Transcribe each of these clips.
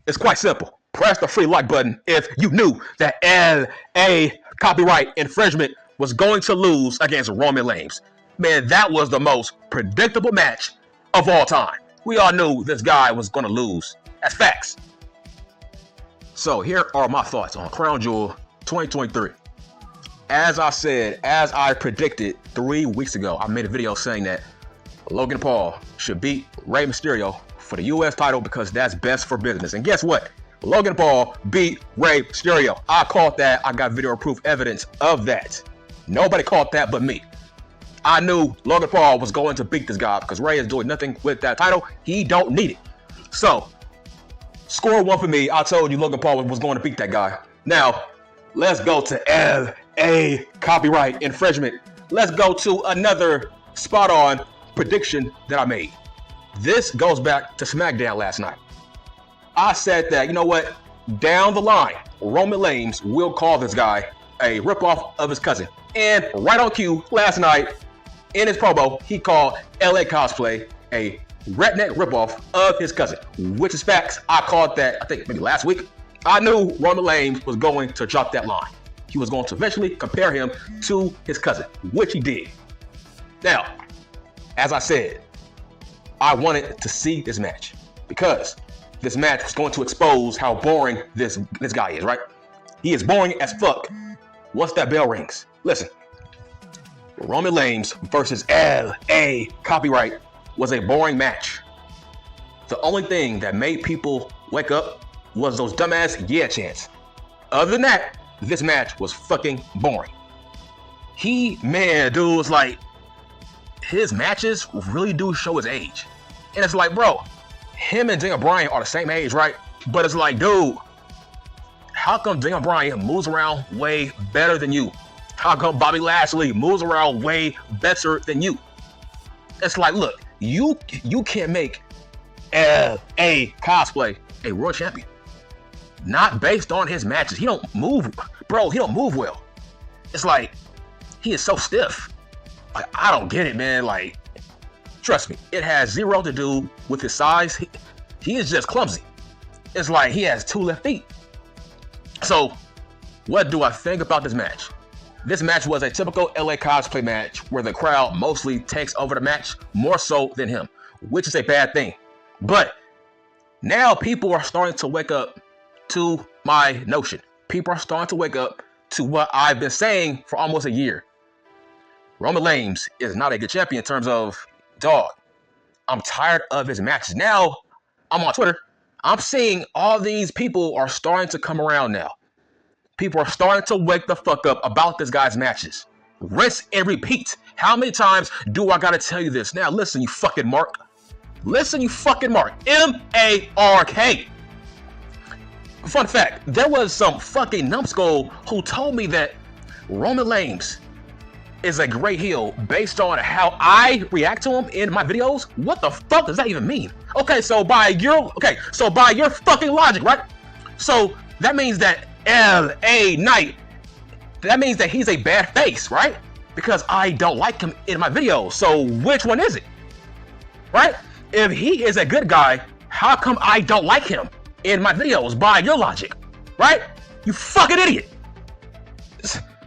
It's quite simple. Press the free like button if you knew that LA copyright infringement was going to lose against Roman Reigns. Man, that was the most predictable match of all time. We all knew this guy was going to lose. That's facts. So here are my thoughts on Crown Jewel 2023. As I said, as I predicted 3 weeks ago, I made a video saying that Logan Paul should beat Rey Mysterio for the US title because that's best for business. And guess what? Logan Paul beat Rey Mysterio. I called that. I got video proof evidence of that. Nobody called that but me. I knew Logan Paul was going to beat this guy because Rey is doing nothing with that title. He don't need it. So, score 1 for me. I told you Logan Paul was going to beat that guy. Now, let's go to LA copyright infringement. Let's go to another spot on prediction that I made. This goes back to SmackDown last night. I said that, you know what, down the line, Roman Reigns will call this guy a ripoff of his cousin. And right on cue, last night, in his promo, he called LA Cosplay a redneck ripoff of his cousin, which is facts. I called that, I think maybe last week. I knew Roman Reigns was going to drop that line. He was going to eventually compare him to his cousin, which he did. Now, as I said, I wanted to see this match because this match was going to expose how boring this guy is, right? He is boring as fuck once that bell rings. Listen, Roman Reigns versus LA Copyright was a boring match. The only thing that made people wake up was those dumbass yeah chants. Other than that, this match was fucking boring. Dude, was like, his matches really do show his age. And it's like, bro, him and Daniel Bryan are the same age, right? But it's like, dude, how come Daniel Bryan moves around way better than you? How come Bobby Lashley moves around way better than you? It's like, look, you can't make LA Cosplay a world champion. Not based on his matches. He don't move, bro, he don't move well. It's like, he is so stiff. Like, I don't get it, man. Like, trust me, it has zero to do with his size. He is just clumsy. It's like he has 2 left feet. So, what do I think about this match? This match was a typical LA cosplay match where the crowd mostly takes over the match more so than him, which is a bad thing. But now people are starting to wake up to my notion. People are starting to wake up to what I've been saying for almost a year. Roman Reigns is not a good champion in terms of, dog, I'm tired of his matches. Now, I'm on Twitter. I'm seeing all these people are starting to come around now. People are starting to wake the fuck up about this guy's matches. Rinse and repeat. How many times do I gotta tell you this? Now, listen, you fucking Mark. Listen, you fucking Mark. M-A-R-K. Fun fact, there was some fucking numbskull who told me that Roman Reigns is a great heel based on how I react to him in my videos. What the fuck does that even mean? So by your fucking logic, right? So that means that LA Knight, that means that he's a bad face, right? Because I don't like him in my videos. So which one is it? Right? If he is a good guy, how come I don't like him in my videos by your logic? Right? You fucking idiot.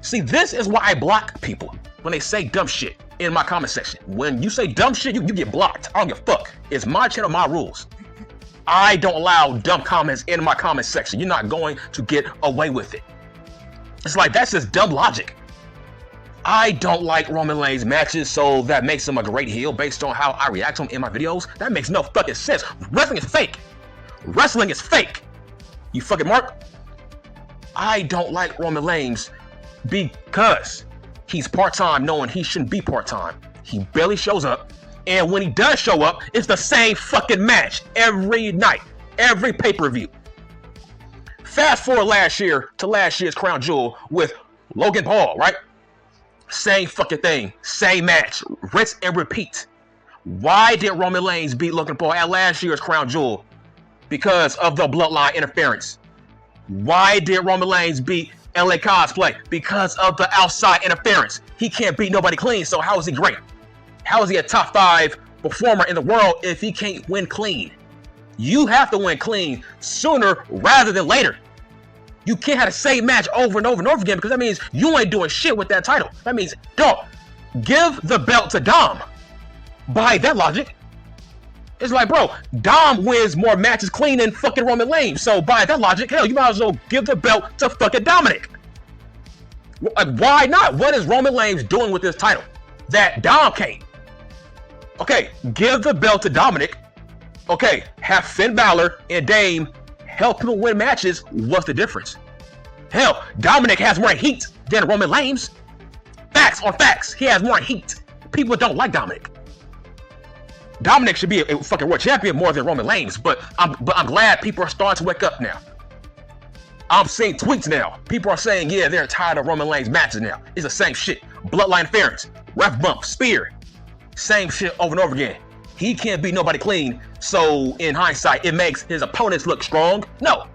See, this is why I block people when they say dumb shit in my comment section. When you say dumb shit, you get blocked. I don't give a fuck. It's my channel, my rules. I don't allow dumb comments in my comment section. You're not going to get away with it. It's like, that's just dumb logic. I don't like Roman Reigns matches, so that makes him a great heel based on how I react to him in my videos. That makes no fucking sense. Wrestling is fake. Wrestling is fake. You fucking Mark. I don't like Roman Reigns because he's part-time knowing he shouldn't be part-time. He barely shows up. And when he does show up, it's the same fucking match every night, every pay-per-view. Fast forward last year to last year's Crown Jewel with Logan Paul, right? Same fucking thing, same match, rinse and repeat. Why did Roman Reigns beat Logan Paul at last year's Crown Jewel? Because of the bloodline interference. Why did Roman Reigns beat LA Cosplay? Because of the outside interference. He can't beat nobody clean, so how is he great? How is he a top 5 performer in the world if he can't win clean? You have to win clean sooner rather than later. You can't have the same match over and over and over again, because that means you ain't doing shit with that title. That means, dog, give the belt to Dom. By that logic, it's like, bro, Dom wins more matches clean than fucking Roman Reigns. So by that logic, hell, you might as well give the belt to fucking Dominic. Like, why not? What is Roman Reigns doing with this title that Dom can't? Okay, give the belt to Dominic. Okay, have Finn Balor and Dame help people win matches. What's the difference? Hell, Dominic has more heat than Roman Reigns. Facts on facts. He has more heat. People don't like Dominic. Dominic should be a fucking world champion more than Roman Reigns, but I'm glad people are starting to wake up now. I'm seeing tweets now. People are saying, yeah, they're tired of Roman Reigns matches now. It's the same shit. Bloodline interference, ref bump, spear. Same shit over and over again. He can't beat nobody clean, so in hindsight, it makes his opponents look strong. No.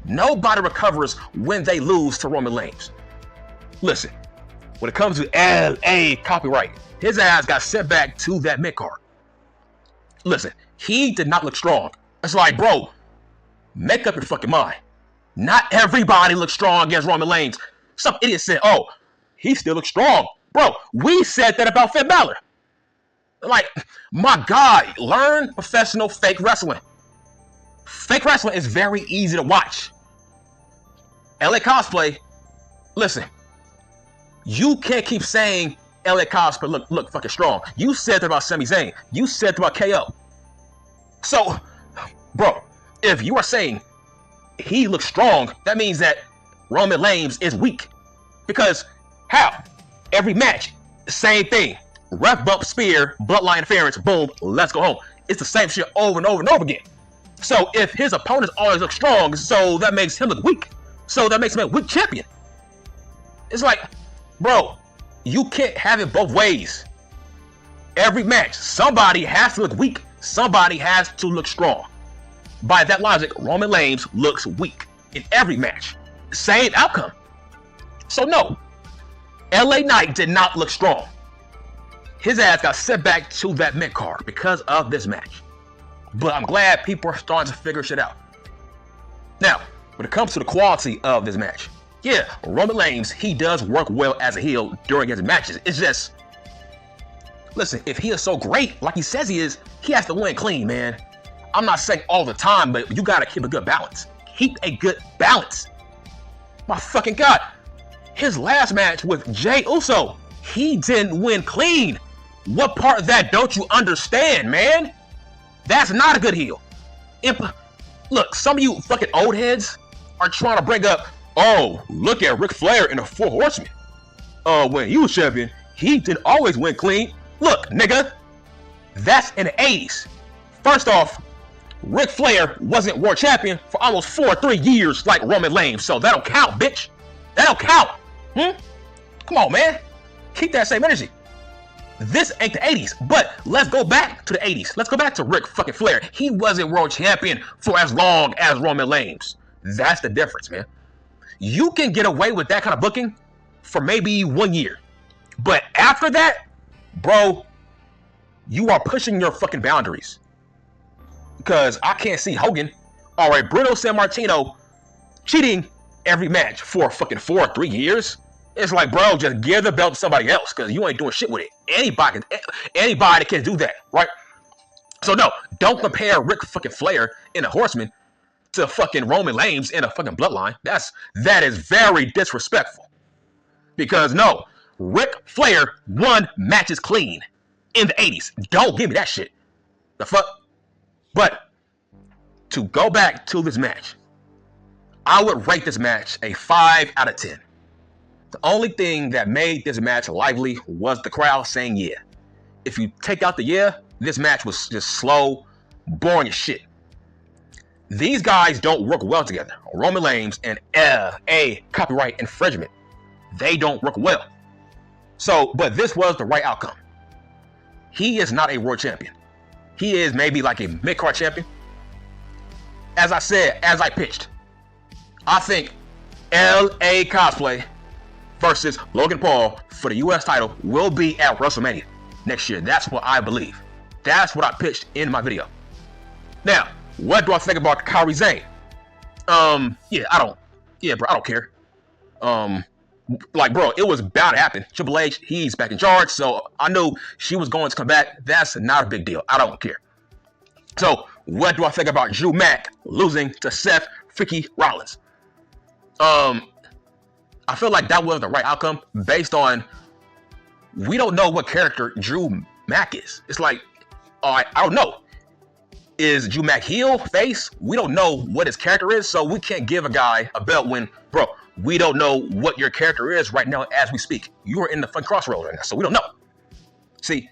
Nobody recovers when they lose to Roman Reigns. Listen, when it comes to LA copyright, his ass got sent back to that mid-card. Listen, he did not look strong. It's like, bro, make up your fucking mind. Not everybody looks strong against Roman Reigns. Some idiot said, oh, he still looks strong. Bro, we said that about Finn Balor. Like, my God, learn professional fake wrestling. Fake wrestling is very easy to watch. LA Cosplay, listen, you can't keep saying LA Cosplay look fucking strong. You said that about Sami Zayn. You said that about KO. So, bro, if you are saying he looks strong, that means that Roman Reigns is weak. Because how? Every match, same thing. Ref bump, spear, bloodline interference, boom, let's go home. It's the same shit over and over and over again. So if his opponents always look strong, so that makes him look weak. So that makes him a weak champion. It's like, bro, you can't have it both ways. Every match, somebody has to look weak. Somebody has to look strong. By that logic, Roman Reigns looks weak in every match. Same outcome. So no, LA Knight did not look strong. His ass got sent back to that mid-card because of this match. But I'm glad people are starting to figure shit out. Now, when it comes to the quality of this match, yeah, Roman Reigns, he does work well as a heel during his matches. It's just, listen, if he is so great, like he says he is, he has to win clean, man. I'm not saying all the time, but you gotta keep a good balance. Keep a good balance. My fucking God. His last match with Jey Uso, he didn't win clean. What part of that don't you understand, man? That's not a good heel. Look, some of you fucking old heads are trying to bring up, oh, look at Ric Flair in the Four Horsemen. When he was champion, he didn't always win clean. Look, nigga, that's in the 80s. First off, Ric Flair wasn't world champion for almost 3 years like Roman Reigns, so that don't count, bitch. That don't count. Come on, man. Keep that same energy. This ain't the 80s, but let's go back to the 80s. Let's go back to Ric fucking Flair. He wasn't world champion for as long as Roman Reigns. That's the difference, man. You can get away with that kind of booking for maybe 1 year. But after that, bro, you are pushing your fucking boundaries. Because I can't see Hogan, all right, Bruno Sammartino cheating every match for fucking 3 years. It's like, bro, just give the belt to somebody else because you ain't doing shit with it. Anybody can do that, right? So no, don't compare Ric fucking Flair in a Horseman to fucking Roman Reigns in a fucking Bloodline. That is very disrespectful. Because no, Ric Flair won matches clean in the 80s. Don't give me that shit. The fuck? But to go back to this match, I would rate this match a 5 out of 10. The only thing that made this match lively was the crowd saying yeah. If you take out the yeah, this match was just slow, boring as shit. These guys don't work well together. Roman Reigns and LA copyright infringement. They don't work well. So, but this was the right outcome. He is not a world champion. He is maybe like a mid-card champion. As I said, as I pitched, I think LA Cosplay versus Logan Paul for the US title will be at WrestleMania next year. That's what I believe. That's what I pitched in my video. Now, What do I think about Kairi Sane? Bro, I don't care. Like, bro, it was bound to happen. Triple H, he's back in charge, so I knew she was going to come back. That's not a big deal. I don't care. So, what do I think about Drew Mack losing to Seth Freaky Rollins? I feel like that was the right outcome based on we don't know what character Drew Mack is. It's like, I don't know. Is Drew Mack heel, face? We don't know what his character is, so we can't give a guy a belt when, bro, we don't know what your character is right now as we speak. You are in the fun crossroads right now, so we don't know. See,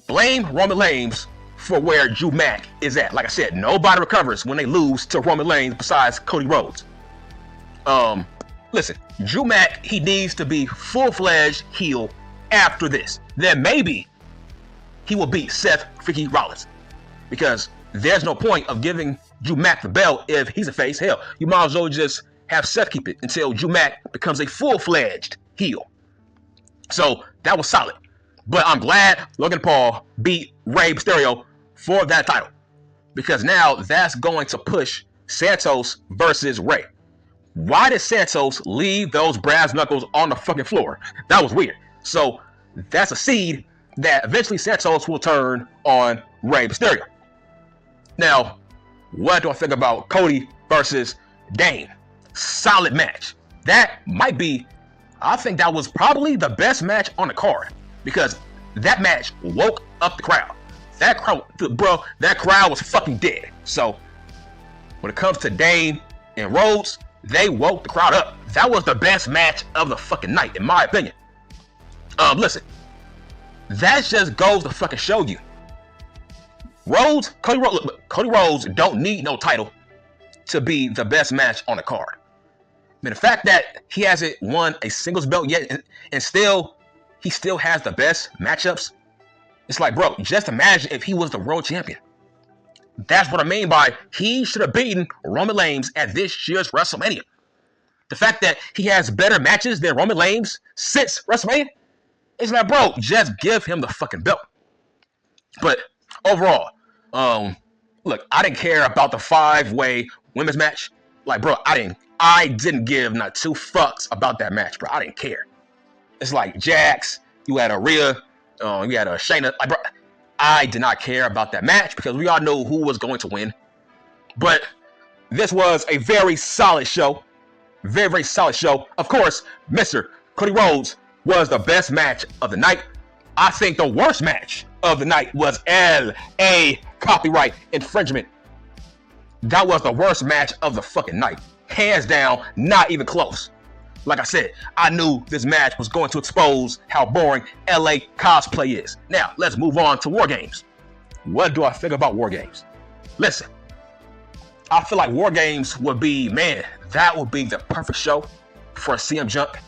blame Roman Reigns for where Drew Mack is at. Like I said, nobody recovers when they lose to Roman Reigns besides Cody Rhodes. Listen, Drew Mack, he needs to be full-fledged heel after this. Then maybe he will beat Seth Freaky Rollins. Because there's no point of giving Drew Mack the belt if he's a face. Hell, you might as well just have Seth keep it until Drew Mack becomes a full-fledged heel. So that was solid. But I'm glad Logan Paul beat Rey Mysterio for that title. Because now that's going to push Santos versus Rey. Why did Santos leave those brass knuckles on the fucking floor? That was weird. So that's a seed that eventually Santos will turn on Rey Mysterio. Now, what do I think about Cody versus Dane? Solid match. That might be, I think that was probably the best match on the card. Because that match woke up the crowd. That crowd was fucking dead. So, when it comes to Dane and Rhodes, they woke the crowd up. That was the best match of the fucking night, in my opinion. Listen, that just goes to fucking show you. Cody Rhodes don't need no title to be the best match on the card. I mean, the fact that he hasn't won a singles belt yet, and he still has the best matchups. It's like, bro, just imagine if he was the world champion. That's what I mean by he should have beaten Roman Reigns at this year's WrestleMania. The fact that he has better matches than Roman Reigns since WrestleMania, it's like, bro, just give him the fucking belt. But overall, look, I didn't care about the 5-way women's match. Like, bro, I didn't give not 2 fucks about that match, bro. I didn't care. It's like Jax, you had Rhea, you had Shayna. Like, bro, I did not care about that match because we all know who was going to win. But this was a very solid show. Very, very solid show. Of course, Mr. Cody Rhodes was the best match of the night. I think the worst match of the night was L.A. copyright infringement. That was the worst match of the fucking night. Hands down, not even close. Like I said, I knew this match was going to expose how boring LA cosplay is. Now, let's move on to War Games. What do I think about War Games? Listen, I feel like War Games would be, man, that would be the perfect show for CM Punk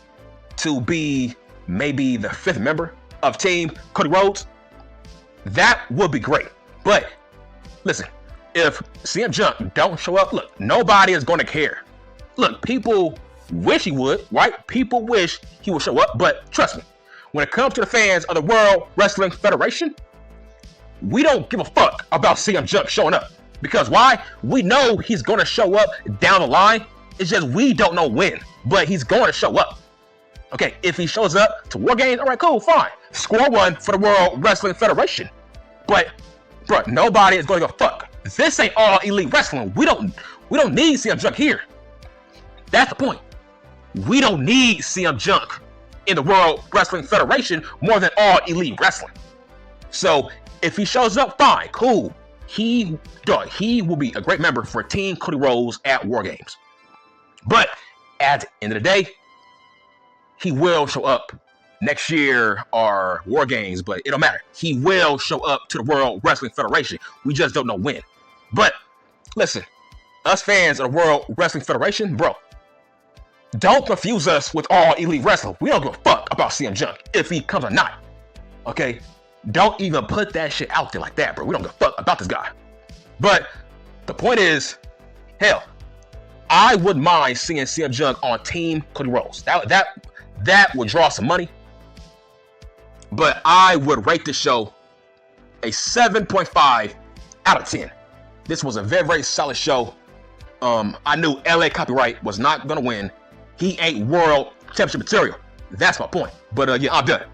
to be maybe the 5th member of Team Cody Rhodes. That would be great. But, listen, if CM Punk don't show up, look, nobody is going to care. Look, people wish he would, right? People wish he would show up, but trust me, when it comes to the fans of the World Wrestling Federation, we don't give a fuck about CM Punk showing up. Because why? We know he's going to show up down the line. It's just we don't know when, but he's going to show up. Okay, if he shows up to War Games, all right, cool, fine. Score 1 for the World Wrestling Federation. But, bro, nobody is going to go fuck. This ain't All Elite Wrestling. We don't need CM Punk here. That's the point. We don't need CM Punk in the World Wrestling Federation more than All Elite Wrestling. So if he shows up, fine, cool. He will be a great member for Team Cody Rhodes at War Games. But at the end of the day, he will show up next year or War Games, but it don't matter. He will show up to the World Wrestling Federation. We just don't know when. But listen, us fans of the World Wrestling Federation, bro, don't confuse us with All Elite Wrestling. We don't give a fuck about CM Punk if he comes or not. Okay? Don't even put that shit out there like that, bro. We don't give a fuck about this guy. But the point is, hell, I wouldn't mind seeing CM Punk on Team Cody Rhodes. That would draw some money. But I would rate this show a 7.5 out of 10. This was a very, very solid show. I knew LA Copyright was not gonna win. He ain't world championship material. That's my point. But yeah, I'm done.